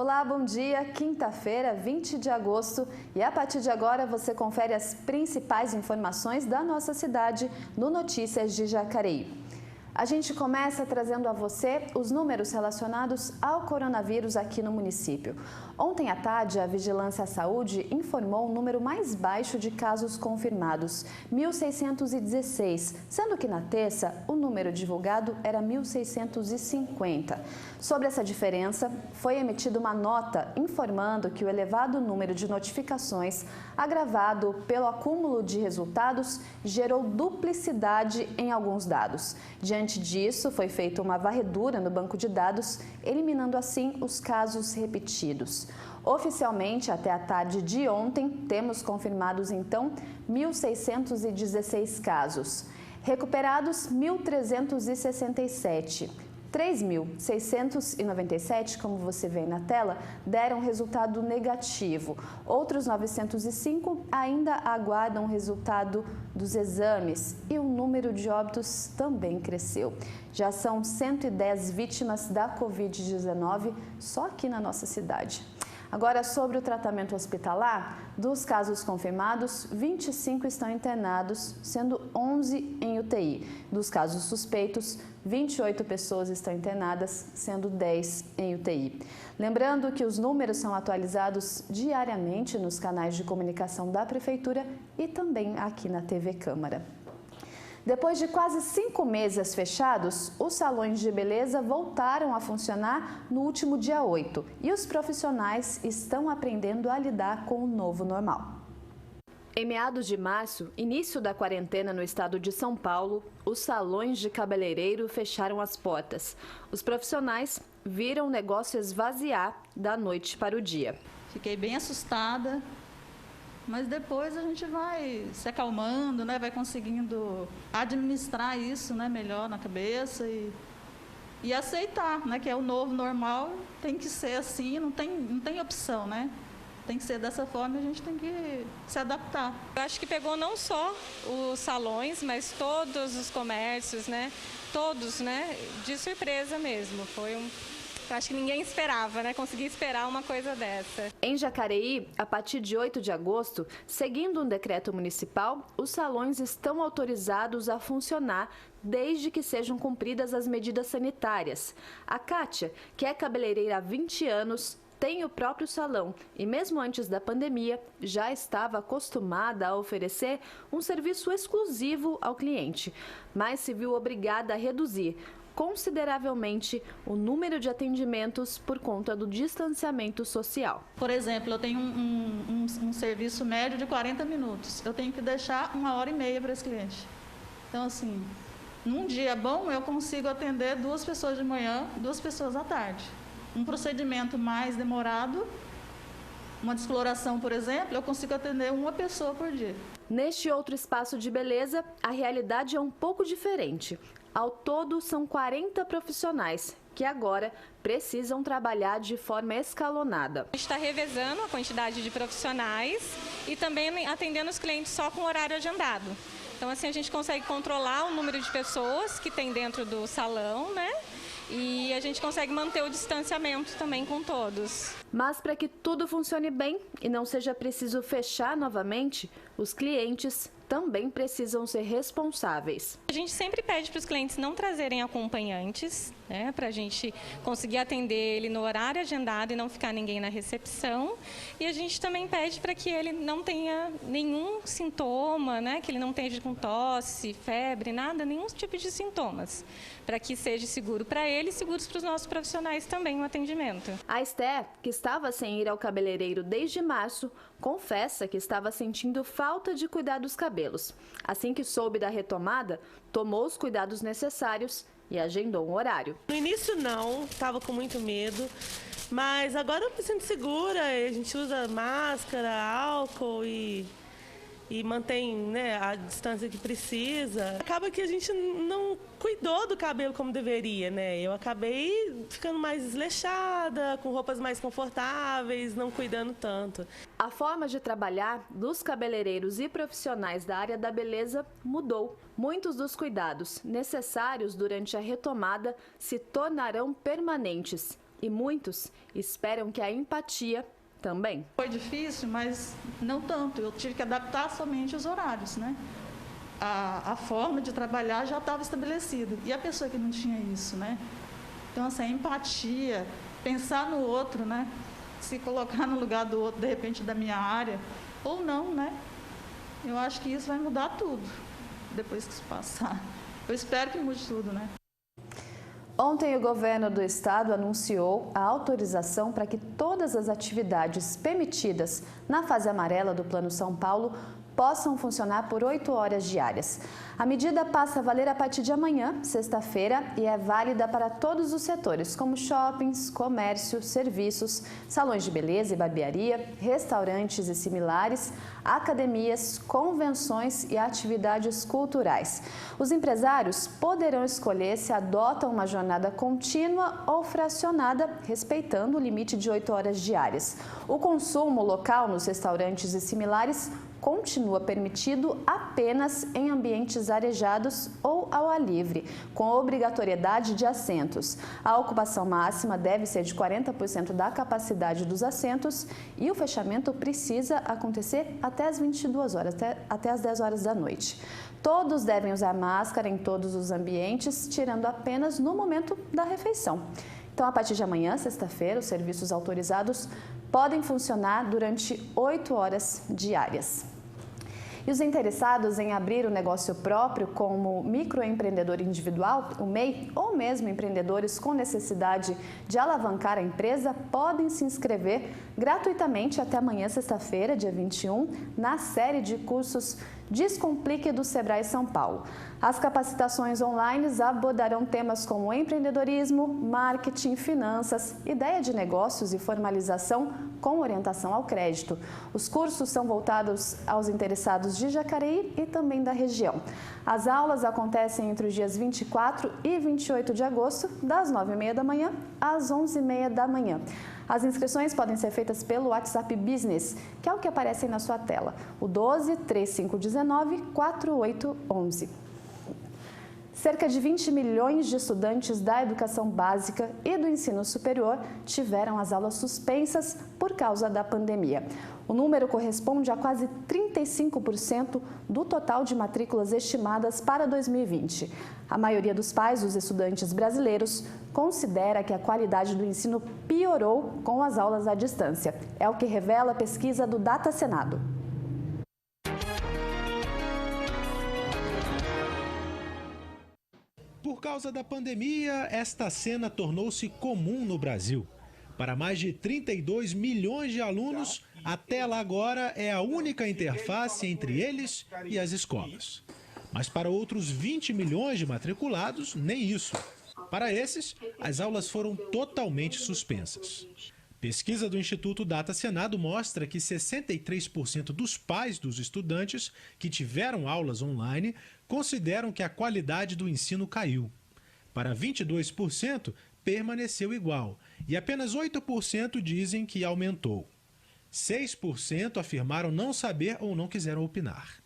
Olá, bom dia. Quinta-feira, 20 de agosto, e a partir de agora você confere as principais informações da nossa cidade no Notícias de Jacareí. A gente começa trazendo a você os números relacionados ao coronavírus aqui no município. Ontem à tarde, a Vigilância à Saúde informou um número mais baixo de casos confirmados, 1.616, sendo que na terça o número divulgado era 1.650. Sobre essa diferença, foi emitida uma nota informando que o elevado número de notificações, agravado pelo acúmulo de resultados, gerou duplicidade em alguns dados. Diante disso, foi feita uma varredura no banco de dados, eliminando assim os casos repetidos. Oficialmente, até a tarde de ontem, temos confirmados então 1.616 casos. Recuperados, 1.367. 3.697, como você vê na tela, deram resultado negativo. Outros 905 ainda aguardam o resultado dos exames e o número de óbitos também cresceu. Já são 110 vítimas da Covid-19 só aqui na nossa cidade. Agora, sobre o tratamento hospitalar, dos casos confirmados, 25 estão internados, sendo 11 em UTI. Dos casos suspeitos, 28 pessoas estão internadas, sendo 10 em UTI. Lembrando que os números são atualizados diariamente nos canais de comunicação da Prefeitura e também aqui na TV Câmara. Depois de quase 5 meses fechados, os salões de beleza voltaram a funcionar no último dia 8 e os profissionais estão aprendendo a lidar com o novo normal. Em meados de março, início da quarentena no estado de São Paulo, os salões de cabeleireiro fecharam as portas. Os profissionais viram o negócio esvaziar da noite para o dia. Fiquei bem assustada. Mas depois a gente vai se acalmando, né? Vai conseguindo administrar isso, né? Melhor na cabeça e aceitar, né? Que é o novo normal, tem que ser assim, não tem opção, né? Tem que ser dessa forma e a gente tem que se adaptar. Eu acho que pegou não só os salões, mas todos os comércios, né? Todos, né? De surpresa mesmo. Eu acho que ninguém esperava, né? Conseguir esperar uma coisa dessa. Em Jacareí, a partir de 8 de agosto, seguindo um decreto municipal, os salões estão autorizados a funcionar desde que sejam cumpridas as medidas sanitárias. A Kátia, que é cabeleireira há 20 anos, tem o próprio salão e mesmo antes da pandemia já estava acostumada a oferecer um serviço exclusivo ao cliente, mas se viu obrigada a reduzir consideravelmente o número de atendimentos por conta do distanciamento social. Por exemplo, eu tenho um serviço médio de 40 minutos. Eu tenho que deixar 1h30 para esse cliente. Então, assim, num dia bom, eu consigo atender 2 pessoas de manhã, 2 pessoas à tarde. Um procedimento mais demorado, uma descoloração, por exemplo, eu consigo atender 1 pessoa por dia. Neste outro espaço de beleza, a realidade é um pouco diferente. Ao todo, são 40 profissionais que agora precisam trabalhar de forma escalonada. A gente está revezando a quantidade de profissionais e também atendendo os clientes só com horário agendado. Então, assim, a gente consegue controlar o número de pessoas que tem dentro do salão, né? E a gente consegue manter o distanciamento também com todos. Mas para que tudo funcione bem e não seja preciso fechar novamente, os clientes também precisam ser responsáveis. A gente sempre pede para os clientes não trazerem acompanhantes, né, para a gente conseguir atender ele no horário agendado e não ficar ninguém na recepção. E a gente também pede para que ele não tenha nenhum sintoma, né, que ele não esteja com tosse, febre, nada, nenhum tipo de sintomas, para que seja seguro para ele e seguro para os nossos profissionais também o atendimento. A Esther, que estava sem ir ao cabeleireiro desde março, confessa que estava sentindo falta de cuidar dos cabelos. Assim que soube da retomada, tomou os cuidados necessários e agendou um horário. No início não, estava com muito medo, mas agora eu me sinto segura, a gente usa máscara, álcool e mantém, né, a distância que precisa. Acaba que a gente não cuidou do cabelo como deveria, né? Eu acabei ficando mais desleixada, com roupas mais confortáveis, não cuidando tanto. A forma de trabalhar dos cabeleireiros e profissionais da área da beleza mudou. Muitos dos cuidados necessários durante a retomada se tornarão permanentes. E muitos esperam que a empatia também. Foi difícil, mas não tanto. Eu tive que adaptar somente os horários, né? A forma de trabalhar já estava estabelecida. E a pessoa que não tinha isso, né? Então, assim, a empatia, pensar no outro, né? Se colocar no lugar do outro, de repente, da minha área, ou não, né? Eu acho que isso vai mudar tudo, depois que isso passar. Eu espero que mude tudo, né? Ontem, o governo do estado anunciou a autorização para que todas as atividades permitidas na fase amarela do Plano São Paulo possam funcionar por 8 horas diárias. A medida passa a valer a partir de amanhã, sexta-feira, e é válida para todos os setores, como shoppings, comércio, serviços, salões de beleza e barbearia, restaurantes e similares, academias, convenções e atividades culturais. Os empresários poderão escolher se adotam uma jornada contínua ou fracionada, respeitando o limite de 8 horas diárias. O consumo local nos restaurantes e similares continua permitido apenas em ambientes arejados ou ao ar livre, com obrigatoriedade de assentos. A ocupação máxima deve ser de 40% da capacidade dos assentos e o fechamento precisa acontecer até as 22 horas, até as 10 horas da noite. Todos devem usar máscara em todos os ambientes, tirando apenas no momento da refeição. Então, a partir de amanhã, sexta-feira, os serviços autorizados podem funcionar durante 8 horas diárias. E os interessados em abrir o negócio próprio, como microempreendedor individual, o MEI, ou mesmo empreendedores com necessidade de alavancar a empresa, podem se inscrever gratuitamente até amanhã, sexta-feira, dia 21, na série de cursos Descomplique do Sebrae São Paulo. As capacitações online abordarão temas como empreendedorismo, marketing, finanças, ideia de negócios e formalização com orientação ao crédito. Os cursos são voltados aos interessados de Jacareí e também da região. As aulas acontecem entre os dias 24 e 28 de agosto, das 9h30 da manhã às 11h30 da manhã. As inscrições podem ser feitas pelo WhatsApp Business, que é o que aparece aí na sua tela, o 12 3519 4811. Cerca de 20 milhões de estudantes da educação básica e do ensino superior tiveram as aulas suspensas por causa da pandemia. O número corresponde a quase 35% do total de matrículas estimadas para 2020. A maioria dos pais dos estudantes brasileiros considera que a qualidade do ensino piorou com as aulas à distância. É o que revela a pesquisa do Data Senado. Por causa da pandemia, esta cena tornou-se comum no Brasil. Para mais de 32 milhões de alunos, a tela agora é a única interface entre eles e as escolas. Mas para outros 20 milhões de matriculados, nem isso. Para esses, as aulas foram totalmente suspensas. Pesquisa do Instituto Data Senado mostra que 63% dos pais dos estudantes que tiveram aulas online consideram que a qualidade do ensino caiu. Para 22%, permaneceu igual e apenas 8% dizem que aumentou. 6% afirmaram não saber ou não quiseram opinar.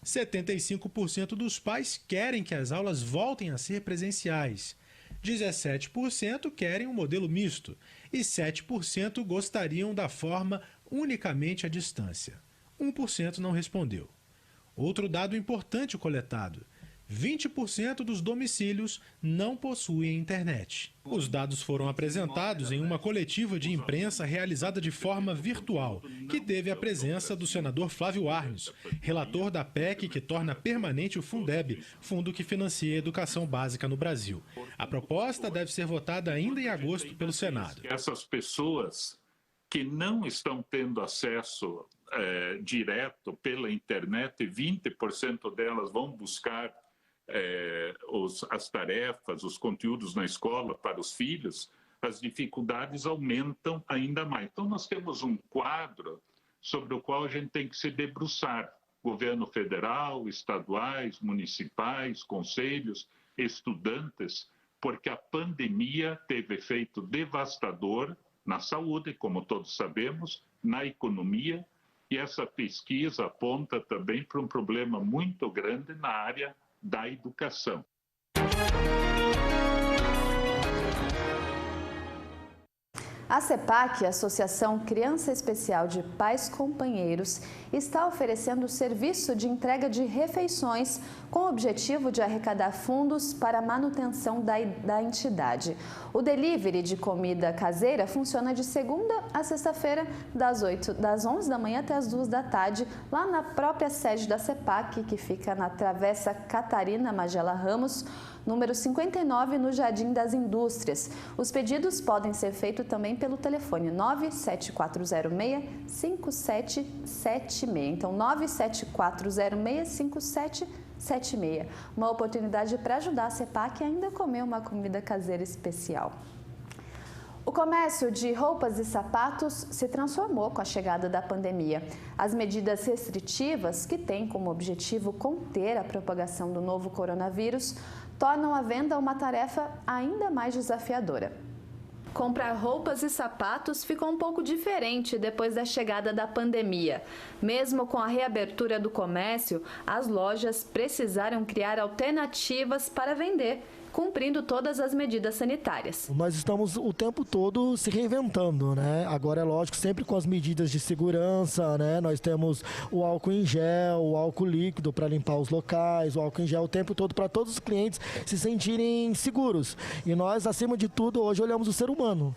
75% dos pais querem que as aulas voltem a ser presenciais. 17% querem um modelo misto e 7% gostariam da forma unicamente à distância. 1% não respondeu. Outro dado importante coletado: 20% dos domicílios não possuem internet. Os dados foram apresentados em uma coletiva de imprensa realizada de forma virtual, que teve a presença do senador Flávio Arnes, relator da PEC que torna permanente o Fundeb, fundo que financia a educação básica no Brasil. A proposta deve ser votada ainda em agosto pelo Senado. Essas pessoas que não estão tendo acesso direto pela internet, 20% delas vão buscar as tarefas, os conteúdos na escola para os filhos, as dificuldades aumentam ainda mais. Então, nós temos um quadro sobre o qual a gente tem que se debruçar. Governo federal, estaduais, municipais, conselhos, estudantes, porque a pandemia teve efeito devastador na saúde, como todos sabemos, na economia, e essa pesquisa aponta também para um problema muito grande na área da educação. A CEPAC, Associação Criança Especial de Pais Companheiros, está oferecendo serviço de entrega de refeições com o objetivo de arrecadar fundos para a manutenção da entidade. O delivery de comida caseira funciona de segunda a sexta-feira, das 11 da manhã até as 2 da tarde, lá na própria sede da CEPAC, que fica na Travessa Catarina Magela Ramos, número 59, no Jardim das Indústrias. Os pedidos podem ser feitos também pelo telefone 97406-5776. Então, 97406-5776. Uma oportunidade para ajudar a CEPAC a ainda comer uma comida caseira especial. O comércio de roupas e sapatos se transformou com a chegada da pandemia. As medidas restritivas, que têm como objetivo conter a propagação do novo coronavírus, tornam a venda uma tarefa ainda mais desafiadora. Comprar roupas e sapatos ficou um pouco diferente depois da chegada da pandemia. Mesmo com a reabertura do comércio, as lojas precisaram criar alternativas para vender, cumprindo todas as medidas sanitárias. Nós estamos o tempo todo se reinventando, né? Agora é lógico, sempre com as medidas de segurança, né? Nós temos o álcool em gel, o álcool líquido para limpar os locais, o álcool em gel o tempo todo para todos os clientes se sentirem seguros. E nós, acima de tudo, hoje olhamos o ser humano.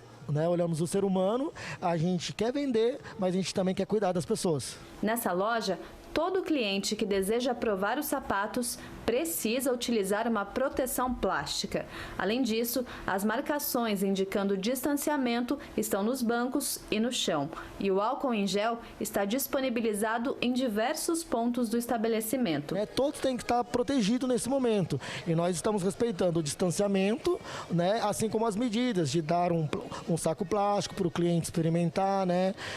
Olhamos o ser humano, a gente quer vender, mas a gente também quer cuidar das pessoas. Nessa loja, todo cliente que deseja provar os sapatos precisa utilizar uma proteção plástica. Além disso, as marcações indicando distanciamento estão nos bancos e no chão. E o álcool em gel está disponibilizado em diversos pontos do estabelecimento. Todos têm que estar protegidos nesse momento. E nós estamos respeitando o distanciamento, assim como as medidas de dar um saco plástico para o cliente experimentar,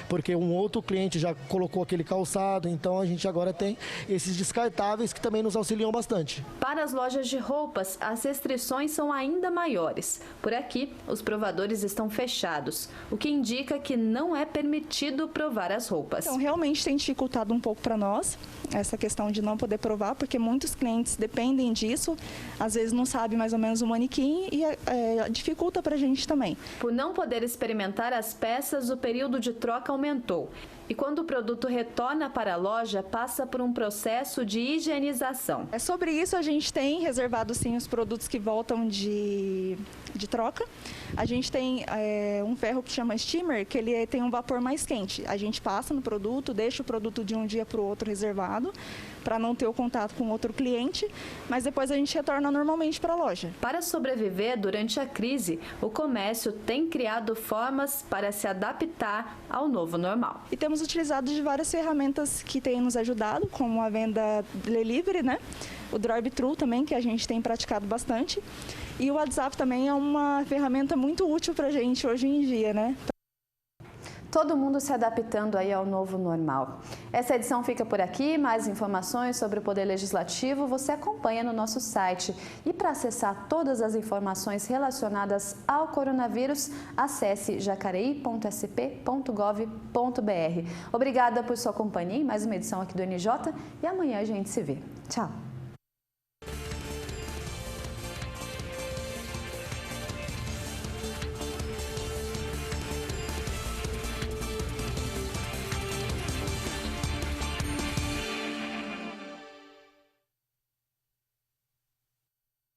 porque um outro cliente já colocou aquele calçado, então a gente agora tem esses descartáveis que também nos auxiliam bastante. Para as lojas de roupas, as restrições são ainda maiores. Por aqui, os provadores estão fechados, o que indica que não é permitido provar as roupas. Então, realmente tem dificultado um pouco para nós essa questão de não poder provar, porque muitos clientes dependem disso, às vezes não sabem mais ou menos o manequim e dificulta para a gente também. Por não poder experimentar as peças, o período de troca aumentou. E quando o produto retorna para a loja, passa por um processo de higienização. Sobre isso, a gente tem reservado sim os produtos que voltam de troca. A gente tem um ferro que chama steamer, que ele tem um vapor mais quente. A gente passa no produto, deixa o produto de um dia para o outro reservado, para não ter o contato com outro cliente, mas depois a gente retorna normalmente para a loja. Para sobreviver durante a crise, o comércio tem criado formas para se adaptar ao novo normal. E temos utilizado de várias ferramentas que têm nos ajudado, como a venda delivery, o drive-thru também, que a gente tem praticado bastante. E o WhatsApp também é uma ferramenta muito útil para a gente hoje em dia, Todo mundo se adaptando aí ao novo normal. Essa edição fica por aqui. Mais informações sobre o Poder Legislativo você acompanha no nosso site. E para acessar todas as informações relacionadas ao coronavírus, acesse jacareí.sp.gov.br. Obrigada por sua companhia em mais uma edição aqui do NJ e amanhã a gente se vê. Tchau!